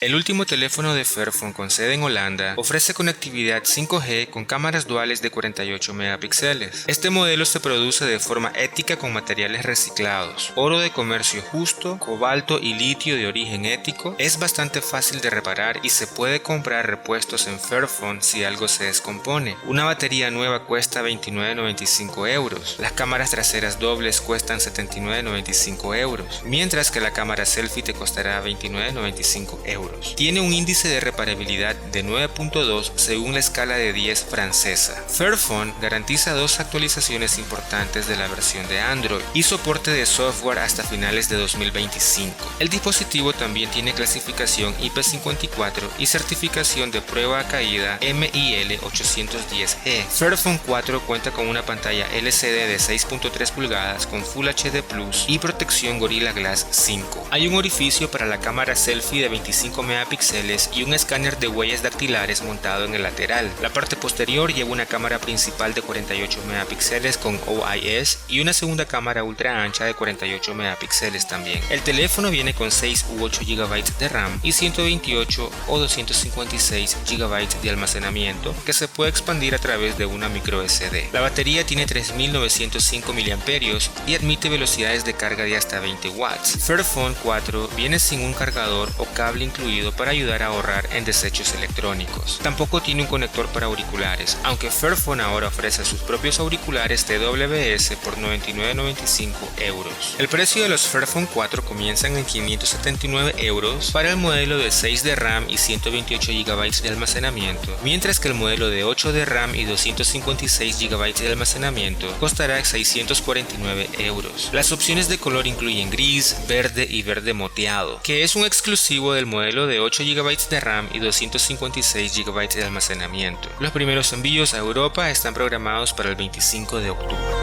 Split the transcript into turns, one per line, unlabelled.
El último teléfono de Fairphone con sede en Holanda ofrece conectividad 5G con cámaras duales de 48 megapíxeles. Este modelo se produce de forma ética con materiales reciclados, oro de comercio justo, cobalto y litio de origen ético. Es bastante fácil de reparar y se puede comprar repuestos en Fairphone si algo se descompone. Una batería nueva cuesta 29,95 euros. Las cámaras traseras dobles cuestan 79,95 euros, mientras que la cámara selfie te costará 29,95 euros. Tiene un índice de reparabilidad de 9.2 según la escala de 10 francesa. Fairphone garantiza 2 actualizaciones importantes de la versión de Android y soporte de software hasta finales de 2025. El dispositivo también tiene clasificación IP54 y certificación de prueba a caída MIL 810E. Fairphone 4 cuenta con una pantalla LCD de 6.3 pulgadas con Full HD Plus y protección Gorilla Glass 5. Hay un orificio para la cámara selfie de 25 megapíxeles y un escáner de huellas dactilares montado en el lateral. La parte posterior lleva una cámara principal de 48 megapíxeles con OIS y una segunda cámara ultra ancha de 48 megapíxeles también. El teléfono viene con 6 u 8 GB de RAM y 128 o 256 GB de almacenamiento que se puede expandir a través de una micro SD. La batería tiene 3905 mAh y admite velocidades de carga de hasta 20 watts. Fairphone 4 viene sin un cargador o cable incluido para ayudar a ahorrar en desechos electrónicos. Tampoco tiene un conector para auriculares, aunque Fairphone ahora ofrece sus propios auriculares TWS por 99,95 euros. El precio de los Fairphone 4 comienzan en 579 euros para el modelo de 6 de RAM y 128 GB de almacenamiento, mientras que el modelo de 8 de RAM y 256 GB de almacenamiento costará 649 euros. Las opciones de color incluyen gris, verde y verde moteado, que es un exclusivo del modelo de 8 GB de RAM y 256 GB de almacenamiento. Los primeros envíos a Europa están programados para el 25 de octubre.